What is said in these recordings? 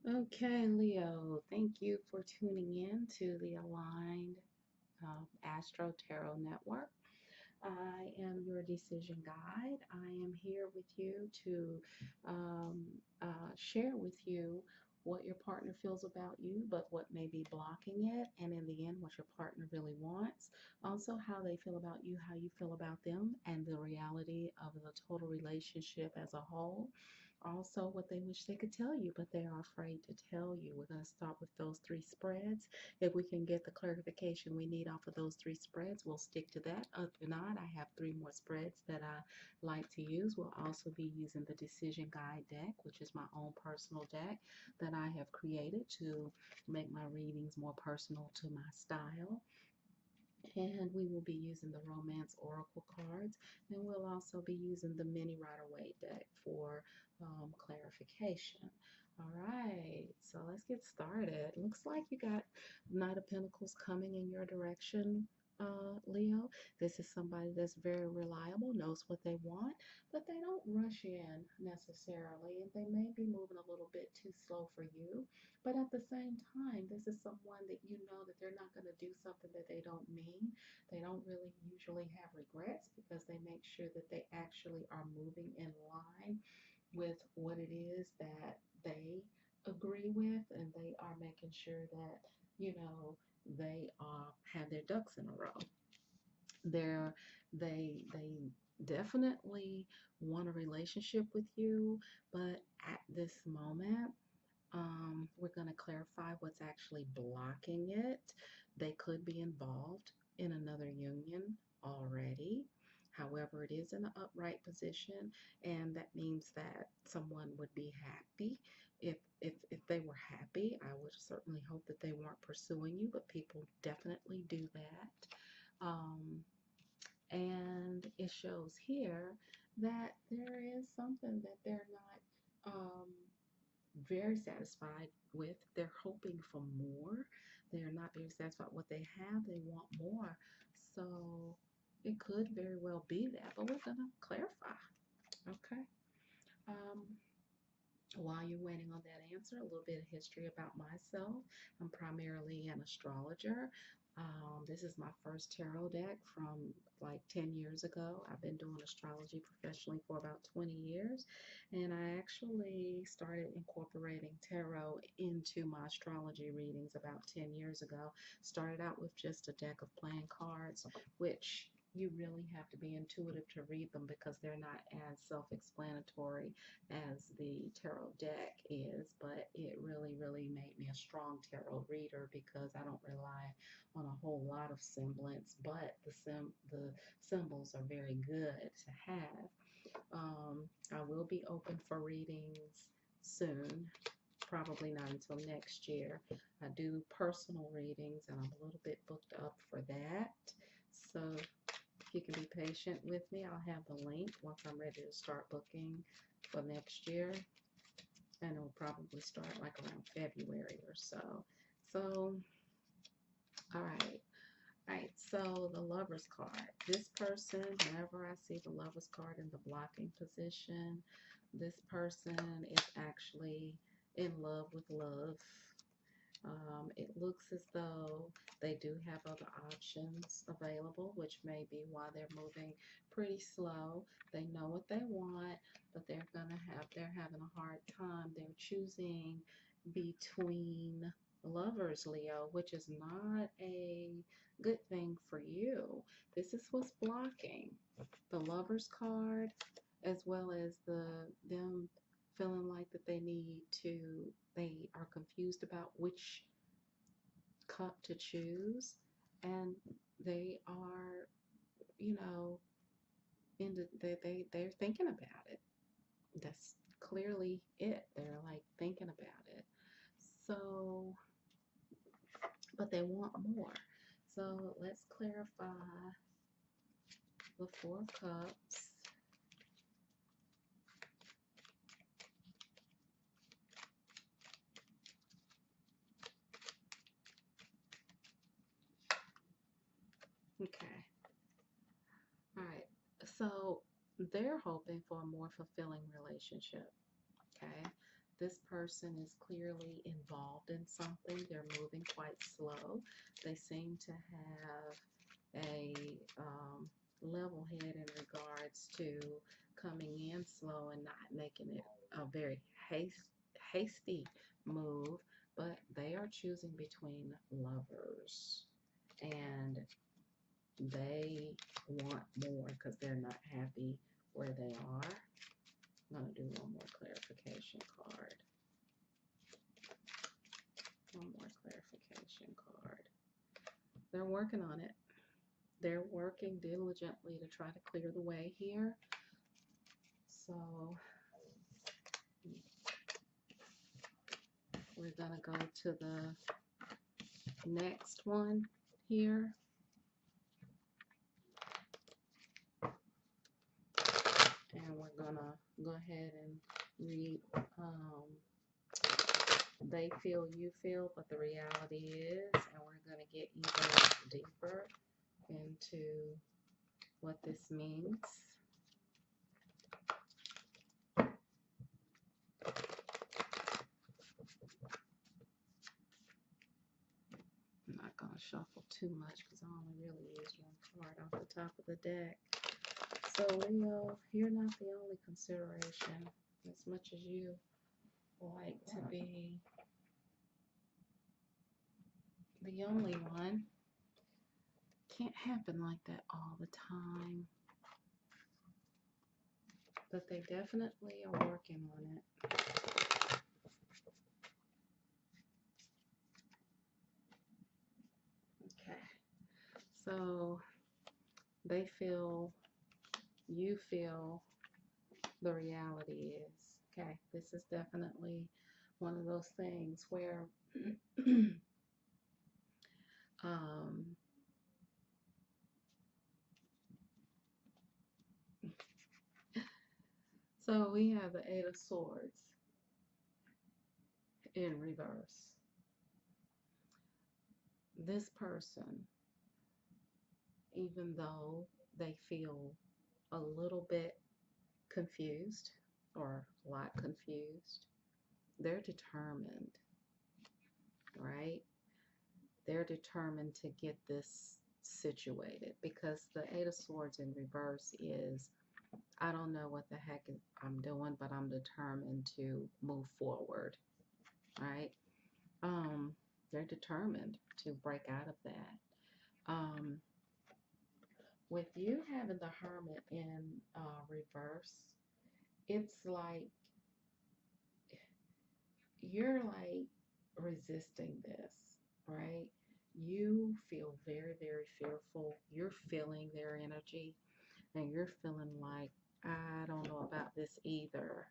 Okay, Leo, thank you for tuning in to the Aligned Astro Tarot Network. I am your decision guide. I am here with you to share with you what your partner feels about you, but what may be blocking it, and in the end, what your partner really wants. Also, how they feel about you, how you feel about them, and the reality of the total relationship as a whole. Also, what they wish they could tell you, but they are afraid to tell you. We're going to start with those three spreads. If we can get the clarification we need off of those three spreads, we'll stick to that. If not, I have three more spreads that I like to use. We'll also be using the Decision Guide deck, which is my own personal deck that I have created to make my readings more personal to my style. And we will be using the Romance Oracle cards, and we'll also be using the Mini Rider-Waite deck for clarification. All right, so let's get started. Looks like you got Knight of Pentacles coming in your direction, Leo. This is somebody that's very reliable, knows what they want, but they don't rush in necessarily, and they may be moving a little bit too slow for you. But at the same time, this is someone that you know that they're not going to do something that they don't mean. They don't really usually have regrets because they make sure that they actually are moving in line with what it is that they agree with, and they are making sure that, they have their ducks in a row. They definitely want a relationship with you, but at this moment, we're going to clarify what's actually blocking it. They could be involved in another union already. However, it is in an upright position, and that means that someone would be happy. If they were happy, I would certainly hope that they weren't pursuing you, but people definitely do that. Um, and it shows here that there is something that they're not very satisfied with. They're hoping for more. They're not very satisfied with what they have. They want more. So it could very well be that, but we're going to clarify. Okay. Um, while you're waiting on that answer, a little bit of history about myself. I'm primarily an astrologer. This is my first tarot deck from like 10 years ago. I've been doing astrology professionally for about 20 years, and I actually started incorporating tarot into my astrology readings about 10 years ago. Started out with just a deck of playing cards, which you really have to be intuitive to read them because they're not as self-explanatory as the tarot deck is, but it really, really made me a strong tarot reader because I don't rely on a whole lot of semblance, but the symbols are very good to have. I will be open for readings soon, probably not until next year. I do personal readings, and I'm a little bit booked up for that. So if you can be patient with me, I'll have the link once I'm ready to start booking for next year, and it'll probably start like around February or so. So, all right. All right, so the Lover's card. This person, whenever I see the Lover's card in the blocking position, this person is actually in love with love. It looks as though they do have other options available, which may be why they're moving pretty slow. They know what they want, but they're having a hard time. They're choosing between lovers, Leo, which is not a good thing for you. This is what's blocking the Lovers card, as well as them feeling like that they are confused about which cup to choose, and they are, you know, they're thinking about it. That's clearly it. They're like thinking about it. So, but they want more. So let's clarify the Four of Cups. Okay. All right. So they're hoping for a more fulfilling relationship. Okay. This person is clearly involved in something. They're moving quite slow. They seem to have a level head in regards to coming in slow and not making it a very hasty move, but they are choosing between lovers and they want more because they're not happy where they are. I'm going to do one more clarification card. One more clarification card. They're working on it. They're working diligently to try to clear the way here. So we're going to go to the next one here. And we're going to go ahead and read They Feel, You Feel, but the reality is, and we're going to get even deeper into what this means. I'm not going to shuffle too much because I only really used one card off the top of the deck. So Leo, you're not the only consideration. As much as you like to be the only one, can't happen like that all the time. But they definitely are working on it. Okay. So they feel, you feel, the reality is. Okay, this is definitely one of those things where so we have the Eight of Swords in reverse. This person, even though they feel a little bit confused or a lot confused, they're determined, right? They're determined to get this situated because the Eight of Swords in reverse is, I don't know what the heck I'm doing, but I'm determined to move forward, right? They're determined to break out of that. With you having the Hermit in reverse, it's like you're like resisting this, right? You feel very, very fearful. You're feeling their energy and you're feeling like, I don't know about this either.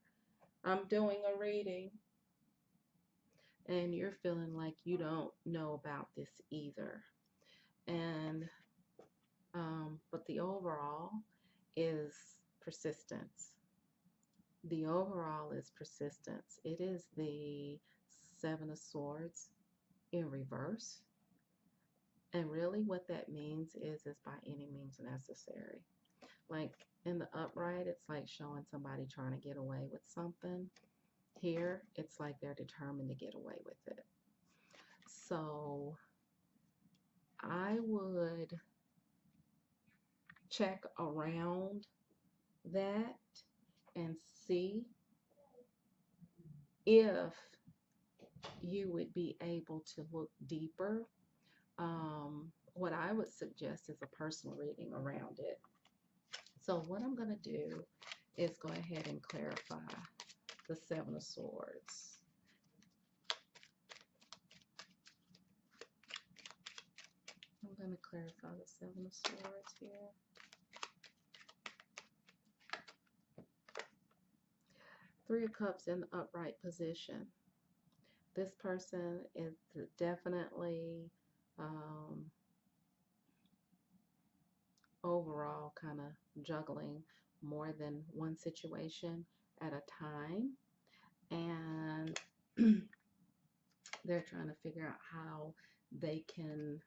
I'm doing a reading and you're feeling like you don't know about this either. And, but the overall is persistence. The overall is persistence. It is the Seven of Swords in reverse. And really what that means is by any means necessary. Like in the upright, it's like showing somebody trying to get away with something. Here, it's like they're determined to get away with it. So I would check around that and see if you would be able to look deeper. What I would suggest is a personal reading around it. So what I'm going to do is go ahead and clarify the Seven of Swords. I'm going to clarify the Seven of Swords here. Three of Cups in the upright position. This person is definitely overall kind of juggling more than one situation at a time. And they're trying to figure out how they can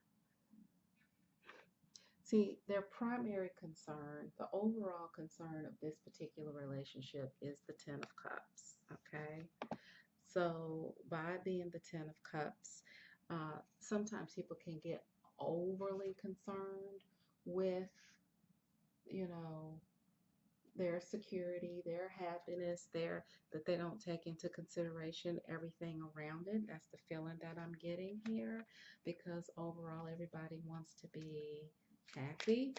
see their primary concern. The overall concern of this particular relationship is the Ten of Cups, okay? So by being the Ten of Cups, sometimes people can get overly concerned with, you know, their security, their happiness, that they don't take into consideration everything around it. That's the feeling that I'm getting here, because overall everybody wants to be happy.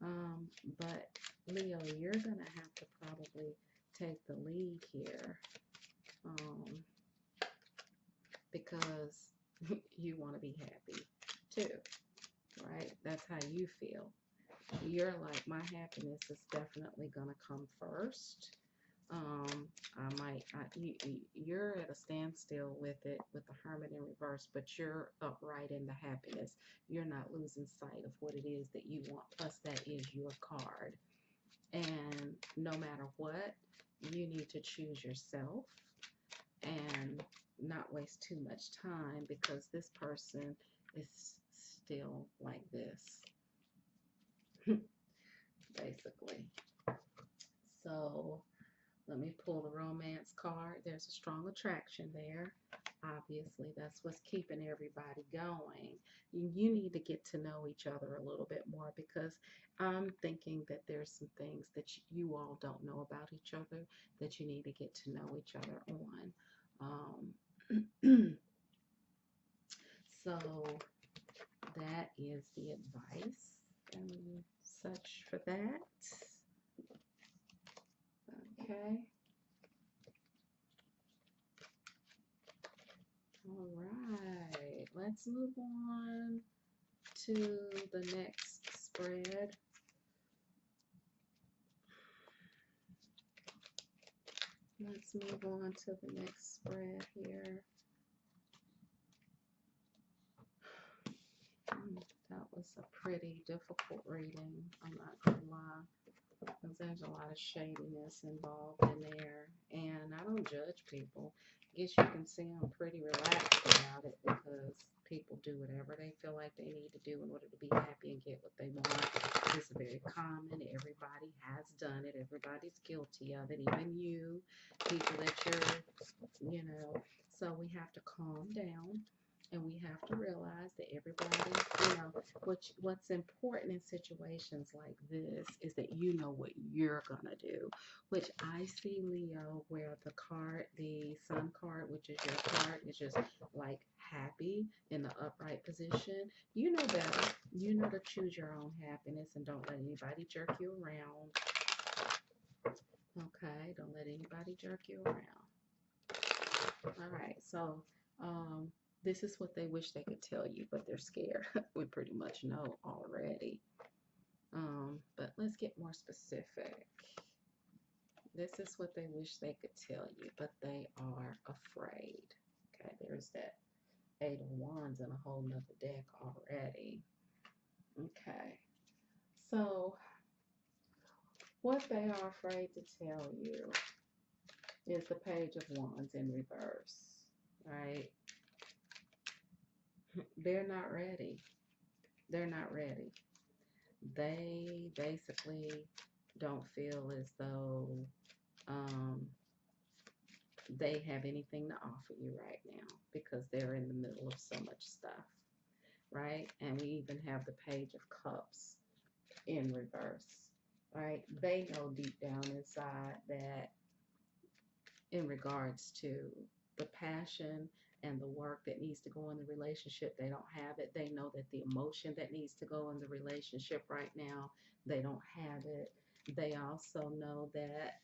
But Leo, you're gonna have to probably take the lead here, because you want to be happy too, right? That's how you feel. You're like, my happiness is definitely gonna come first. You're at a standstill with it, with the Hermit in reverse, but you're upright in the happiness. You're not losing sight of what it is that you want. Plus, that is your card. And no matter what, you need to choose yourself and not waste too much time, because this person is still like this, basically. So let me pull the romance card. There's a strong attraction there. Obviously, that's what's keeping everybody going. You need to get to know each other a little bit more, because I'm thinking that there's some things that you all don't know about each other that you need to get to know each other on. So that is the advice and such for that. Okay. All right. Let's move on to the next spread. Let's move on to the next spread here. That was a pretty difficult reading, I'm not gonna lie, because there's a lot of shadiness involved in there, and I don't judge people. I guess you can see I'm pretty relaxed about it, because people do whatever they feel like they need to do in order to be happy and get what they want. It's very common. Everybody has done it. Everybody's guilty of it, even you, people that so we have to calm down. And we have to realize that everybody, what's important in situations like this is that you know what you're going to do, which I see, Leo, where the sun card, which is your card, is just like happy in the upright position. You know better. You know to choose your own happiness and don't let anybody jerk you around. Okay, don't let anybody jerk you around. All right, so this is what they wish they could tell you, but they're scared. We pretty much know already. But let's get more specific. This is what they wish they could tell you, but they are afraid. Okay, there's that Eight of Wands in a whole nother deck already. Okay, so what they are afraid to tell you is the Page of Wands in reverse, right? They're not ready. They're not ready. They basically don't feel as though they have anything to offer you right now, because they're in the middle of so much stuff, right? And we even have the Page of Cups in reverse, right? They know deep down inside that in regards to the passion and the work that needs to go in the relationship, they don't have it. They know that the emotion that needs to go in the relationship right now, they don't have it. They also know that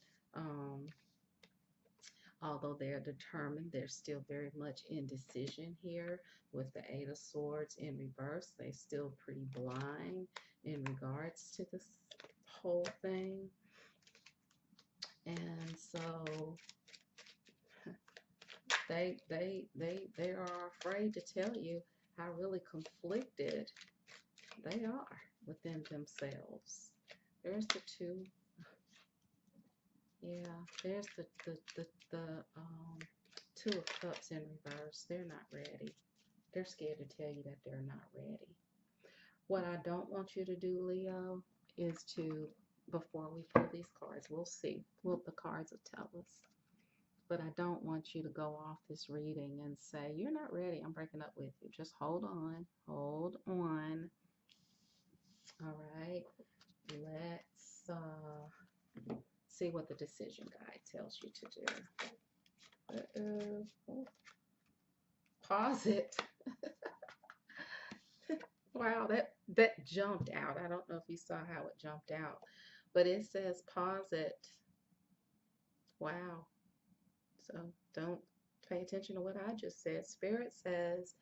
although they're determined, they're still very much indecision here with the Eight of Swords in reverse. They still pretty blind in regards to this whole thing. And so they are afraid to tell you how really conflicted they are within themselves. There's the two. Yeah, there's the Two of Cups in reverse. They're not ready. They're scared to tell you that they're not ready. What I don't want you to do, Leo, is to, before we pull these cards, we'll see. Well, the cards will tell us. But I don't want you to go off this reading and say, you're not ready, I'm breaking up with you. Just hold on. Hold on. All right. Let's see what the decision guide tells you to do. Pause it. Wow, that jumped out. I don't know if you saw how it jumped out, but it says pause it. Wow. So don't pay attention to what I just said. Spirit says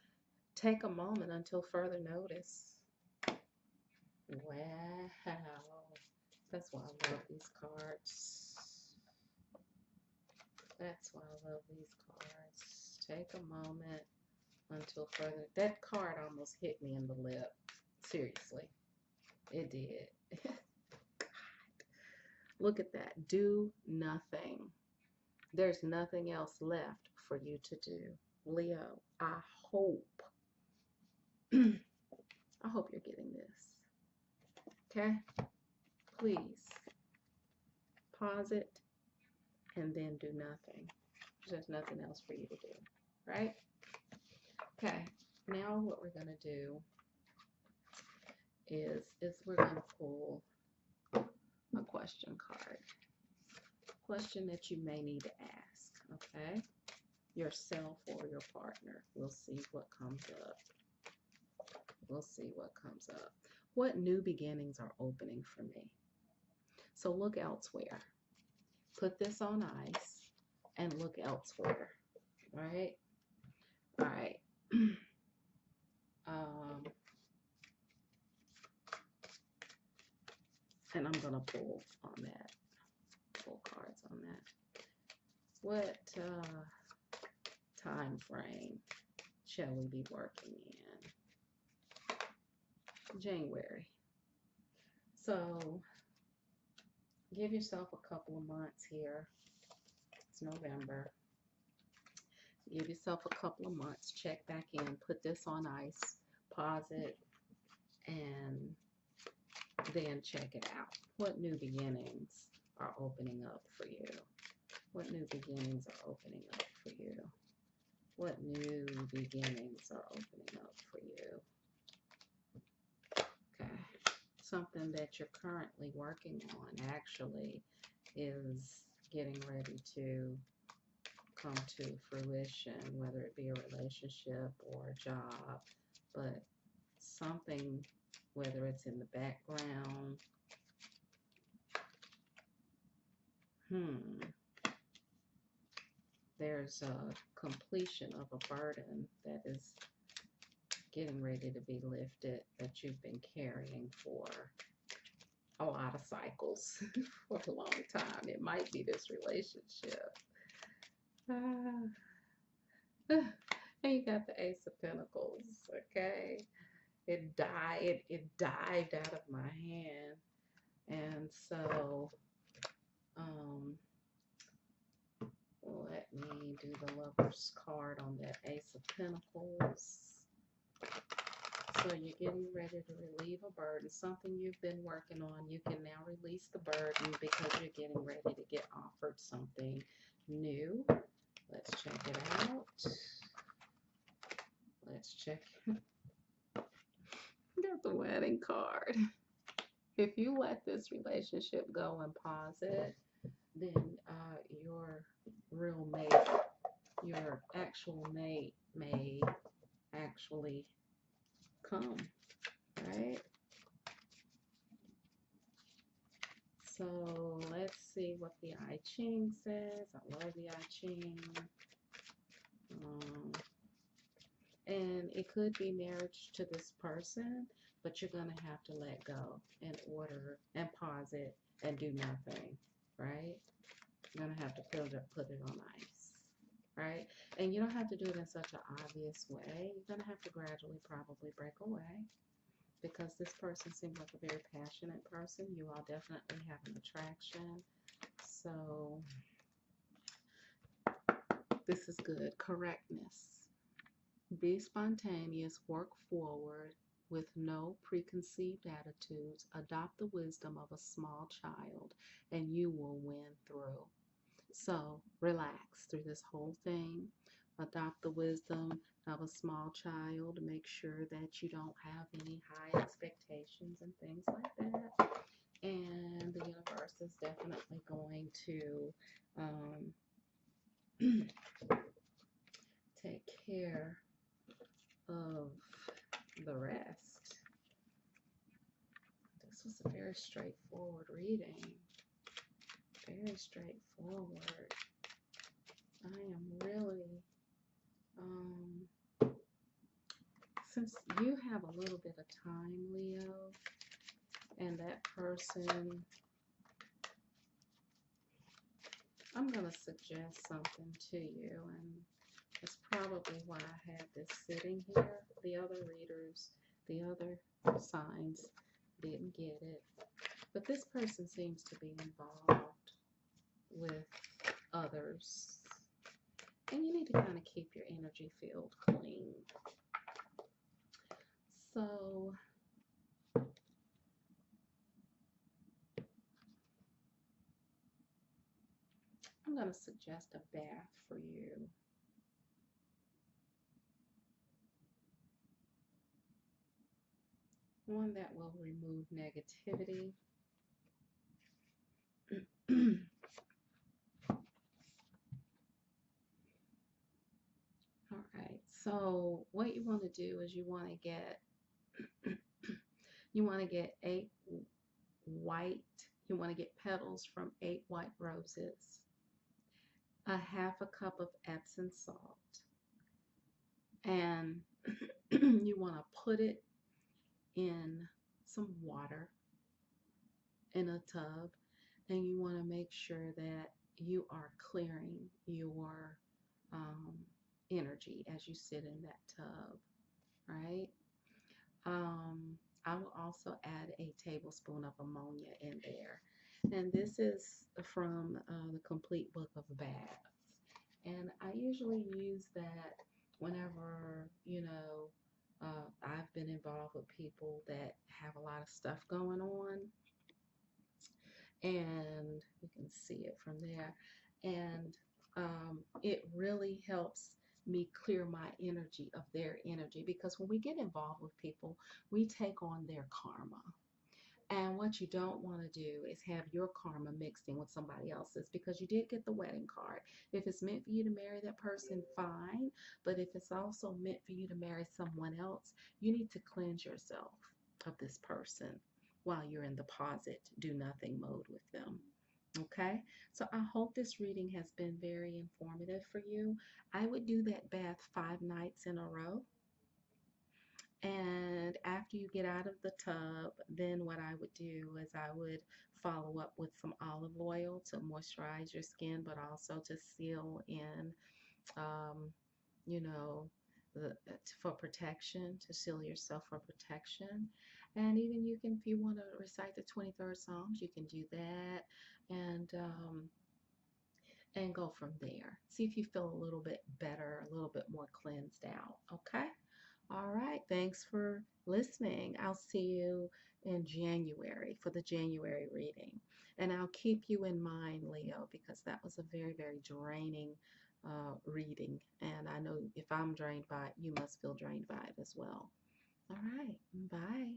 take a moment until further notice. Wow. That's why I love these cards. That's why I love these cards. Take a moment until further. That card almost hit me in the lip. Seriously. It did. Look at that. Do nothing. There's nothing else left for you to do. Leo, I hope. I hope you're getting this. Okay? Please pause it and then do nothing. There's nothing else for you to do. Right? Okay. Now what we're going to do is we're going to pull a question card. Question that you may need to ask, okay? Yourself or your partner. We'll see what comes up. We'll see what comes up. What new beginnings are opening for me? So look elsewhere. Put this on ice and look elsewhere, right? All right. And I'm going to pull on that. Pull cards on that. What time frame shall we be working in? January. So give yourself a couple of months here. It's November. Give yourself a couple of months. Check back in. Put this on ice. Pause it. And then check it out. What new beginnings are opening up for you? What new beginnings are opening up for you? What new beginnings are opening up for you? Okay. Something that you're currently working on actually is getting ready to come to fruition, whether it be a relationship or a job, but something, whether it's in the background, there's a completion of a burden that is getting ready to be lifted that you've been carrying for a lot of cycles for a long time. It might be this relationship. And you got the Ace of Pentacles, okay? It dived out of my hand. And so, let me do the Lover's card on that Ace of Pentacles. So you're getting ready to relieve a burden, something you've been working on. You can now release the burden because you're getting ready to get offered something new. Let's check it out. Let's check. Got the wedding card. If you let this relationship go and pause it, then your real mate, your actual mate may actually come, right? So let's see what the I-Ching says. I love the I-Ching. And it could be marriage to this person, but you're going to have to let go in order and pause it and do nothing, right? You're going to have to put it on ice, right? And you don't have to do it in such an obvious way. You're going to have to gradually probably break away because this person seems like a very passionate person. You all definitely have an attraction. So this is good. Correctness. Be spontaneous, work forward with no preconceived attitudes, adopt the wisdom of a small child, and you will win through. So relax through this whole thing. Adopt the wisdom of a small child. Make sure that you don't have any high expectations and things like that. And the universe is definitely going to take care of the rest. This was a very straightforward reading. Very straightforward. I am really, since you have a little bit of time, Leo, and that person, I'm going to suggest something to you, and that's probably why I have this sitting here. The other readers, the other signs didn't get it. But this person seems to be involved with others. And you need to kind of keep your energy field clean. So I'm going to suggest a bath for you. One that will remove negativity. All right. So what you want to do is you want to get 8 white. You want to get petals from 8 white roses, a half a cup of Epsom salt, and you want to put it in some water in a tub, and you want to make sure that you are clearing your um, energy as you sit in that tub, right? Um, I will also add a tablespoon of ammonia in there. And this is from the Complete Book of Baths. And I usually use that whenever, I've been involved with people that have a lot of stuff going on. And you can see it from there. And it really helps me clear my energy of their energy, because when we get involved with people, we take on their karma. And what you don't want to do is have your karma mixed in with somebody else's, because you did get the wedding card. If it's meant for you to marry that person, fine. But if it's also meant for you to marry someone else, you need to cleanse yourself of this person while you're in the deposit, do nothing mode with them. Okay, so I hope this reading has been very informative for you. I would do that bath 5 nights in a row. And after you get out of the tub, then what I would do is I would follow up with some olive oil to moisturize your skin, but also to seal in, um, you know, for protection, to seal yourself for protection. And even you can, if you want to recite the 23rd Psalms, you can do that. And go from there. See if you feel a little bit better, a little bit more cleansed out. Okay? All right. Thanks for listening. I'll see you in January for the January reading. And I'll keep you in mind, Leo, because that was a very, very draining reading. And I know if I'm drained by it, you must feel drained by it as well. All right. Bye.